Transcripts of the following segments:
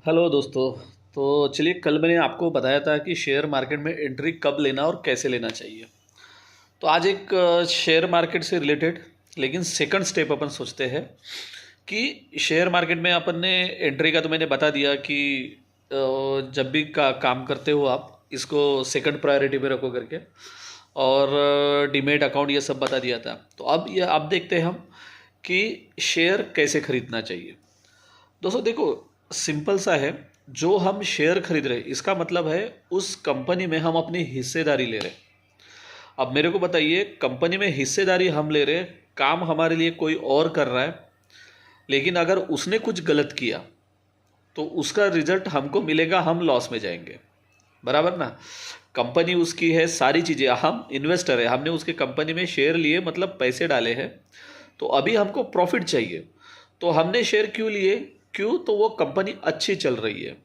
Hello दोस्तों। तो चलिए, कल मैंने आपको बताया था कि शेयर मार्केट में एंट्री कब लेना और कैसे लेना चाहिए। तो आज एक शेयर मार्केट से रिलेटेड लेकिन सेकंड स्टेप अपन सोचते हैं कि शेयर मार्केट में अपन ने एंट्री का तो मैंने बता दिया कि जब भी काम करते हो आप इसको सेकंड प्रायोरिटी पे रखो करके, और डीमेट अकाउंट ये सब बता दिया था। तो अब देखते हैं हम कि शेयर कैसे खरीदना चाहिए। दोस्तों देखो, सिंपल सा है। जो हम शेयर खरीद रहे इसका मतलब है उस कंपनी में हम अपनी हिस्सेदारी ले रहे। अब मेरे को बताइए, कंपनी में हिस्सेदारी हम ले रहे, काम हमारे लिए कोई और कर रहा है, लेकिन अगर उसने कुछ गलत किया तो उसका रिजल्ट हमको मिलेगा, हम लॉस में जाएंगे। बराबर ना। कंपनी उसकी है, सारी चीज़ें, हम इन्वेस्टर है, हमने उसके कंपनी में शेयर लिए मतलब पैसे डाले हैं। तो अभी हमको प्रॉफिट चाहिए, तो हमने शेयर क्यों लिए? क्यों? तो वो कंपनी अच्छी चल रही है,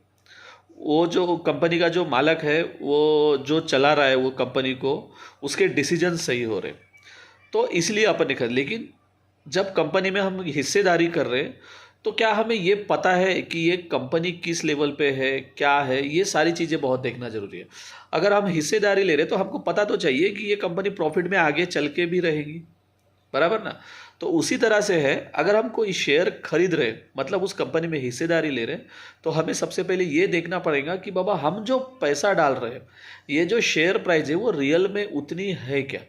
वो जो कंपनी का जो मालक है, वो जो चला रहा है वो कंपनी को, उसके डिसीजन सही हो रहे, तो इसलिए अपन ने खरीद। लेकिन जब कंपनी में हम हिस्सेदारी कर रहे हैं तो क्या हमें ये पता है कि ये कंपनी किस लेवल पे है, क्या है, ये सारी चीज़ें बहुत देखना जरूरी है। अगर हम हिस्सेदारी ले रहे तो हमको पता तो चाहिए कि ये कंपनी प्रॉफिट में आगे चल के भी रहेगी। बराबर ना। तो उसी तरह से है, अगर हम कोई शेयर खरीद रहे मतलब उस कंपनी में हिस्सेदारी ले रहे, तो हमें सबसे पहले ये देखना पड़ेगा कि बाबा हम जो पैसा डाल रहे हैं, ये जो शेयर प्राइस है वो रियल में उतनी है क्या।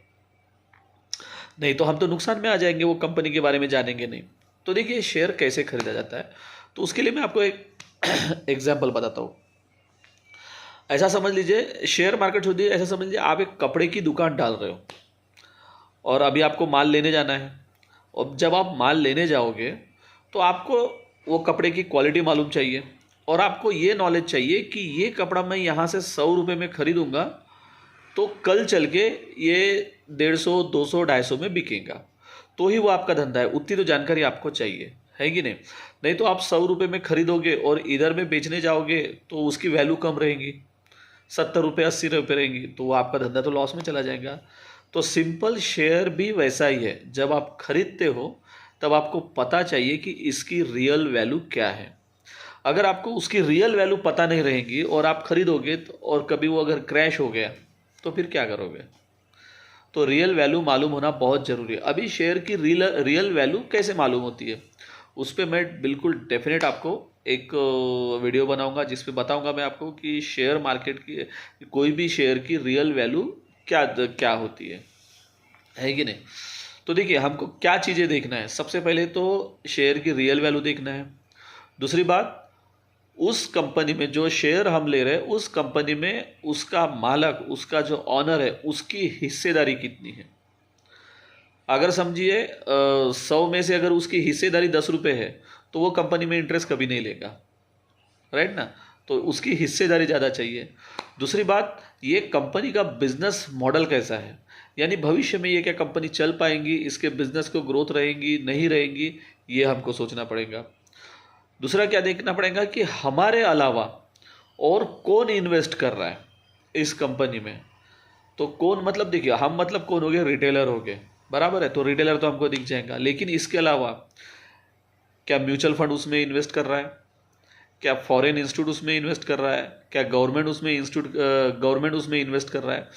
नहीं तो हम तो नुकसान में आ जाएंगे, वो कंपनी के बारे में जानेंगे नहीं। तो देखिए, शेयर कैसे खरीदा जाता है, तो उसके लिए मैं आपको एक एग्जाम्पल बताता हूँ। ऐसा समझ लीजिए, शेयर मार्केट होती है, ऐसा समझ लीजिए आप एक कपड़े की दुकान डाल रहे हो और अभी आपको माल लेने जाना है। और जब आप माल लेने जाओगे तो आपको वो कपड़े की क्वालिटी मालूम चाहिए, और आपको ये नॉलेज चाहिए कि ये कपड़ा मैं यहाँ से 100 रुपये में खरीदूंगा तो कल चल के ये 150, 200, 250 में बिकेगा, तो ही वो आपका धंधा है। उतनी तो जानकारी आपको चाहिए, है कि नहीं? नहीं तो आप 100 रुपये में खरीदोगे और इधर में बेचने जाओगे तो उसकी वैल्यू कम रहेगी, 70 रुपये, 80 रुपये रहेंगी, तो वो आपका धंधा तो लॉस में चला जाएगा। तो सिंपल शेयर भी वैसा ही है, जब आप खरीदते हो तब आपको पता चाहिए कि इसकी रियल वैल्यू क्या है। अगर आपको उसकी रियल वैल्यू पता नहीं रहेगी और आप खरीदोगे तो, और कभी वो अगर क्रैश हो गया तो फिर क्या करोगे? तो रियल वैल्यू मालूम होना बहुत ज़रूरी है। अभी शेयर की रियल वैल्यू कैसे मालूम होती है, उस पर मैं बिल्कुल डेफिनेट आपको एक वीडियो बनाऊंगा जिस पे बताऊंगा मैं आपको कि शेयर मार्केट की, कोई भी शेयर की रियल वैल्यू क्या क्या होती है कि नहीं। तो देखिए, हमको क्या चीज़ें देखना है। सबसे पहले तो शेयर की रियल वैल्यू देखना है। दूसरी बात, उस कंपनी में जो शेयर हम ले रहे हैं उस कंपनी में उसका मालक, उसका जो ऑनर है, उसकी हिस्सेदारी कितनी है। अगर समझिए 100 में से अगर उसकी हिस्सेदारी 10 रुपये है तो वो कंपनी में इंटरेस्ट कभी नहीं लेगा, राइट ना। तो उसकी हिस्सेदारी ज़्यादा चाहिए। दूसरी बात, ये कंपनी का बिजनेस मॉडल कैसा है, यानी भविष्य में ये क्या कंपनी चल पाएंगी, इसके बिजनेस को ग्रोथ रहेंगी नहीं रहेंगी, ये हमको सोचना पड़ेगा। दूसरा क्या देखना पड़ेगा कि हमारे अलावा और कौन इन्वेस्ट कर रहा है इस कंपनी में। तो कौन मतलब, देखिए, हम मतलब कौन हो गए? रिटेलर हो गए, बराबर है। तो रिटेलर तो हमको दिख जाएगा, लेकिन इसके अलावा क्या म्यूचुअल फंड उसमें इन्वेस्ट कर रहा है? क्या फॉरेन इंस्टीट्यूट उसमें इन्वेस्ट कर रहा है? क्या गवर्नमेंट उसमें इन्वेस्ट कर रहा है?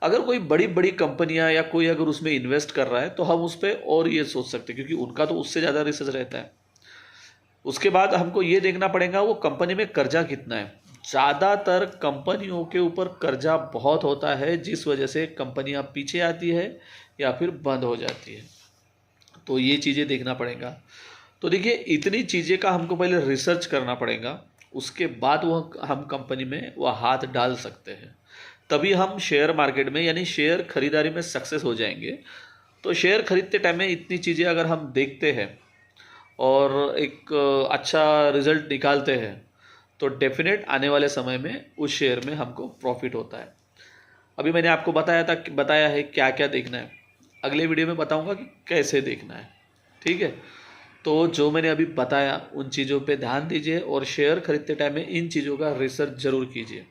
अगर कोई बड़ी बड़ी कंपनियां या कोई अगर उसमें इन्वेस्ट कर रहा है तो हम उस पर और ये सोच सकते हैं, क्योंकि उनका तो उससे ज़्यादा रिसर्च रहता है। उसके बाद हमको ये देखना पड़ेगा वो कंपनी में कर्जा कितना है। ज़्यादातर कंपनियों के ऊपर कर्जा बहुत होता है, जिस वजह से कंपनियां पीछे आती है या फिर बंद हो जाती है। तो ये चीज़ें देखना पड़ेगा। तो देखिए, इतनी चीज़ें का हमको पहले रिसर्च करना पड़ेगा, उसके बाद वो हम कंपनी में वो हाथ डाल सकते हैं, तभी हम शेयर मार्केट में यानी शेयर खरीदारी में सक्सेस हो जाएंगे। तो शेयर खरीदते टाइम में इतनी चीज़ें अगर हम देखते हैं और एक अच्छा रिजल्ट निकालते हैं तो डेफिनेट आने वाले समय में उस शेयर में हमको प्रॉफिट होता है। अभी मैंने आपको बताया है क्या क्या देखना है। अगले वीडियो में बताऊंगा कि कैसे देखना है, ठीक है। तो जो मैंने अभी बताया उन चीज़ों पे ध्यान दीजिए, और शेयर खरीदते टाइम में इन चीज़ों का रिसर्च ज़रूर कीजिए।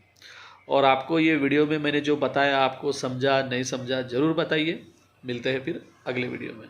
और आपको ये वीडियो में मैंने जो बताया आपको समझा नहीं समझा ज़रूर बताइए। मिलते हैं फिर अगले वीडियो में।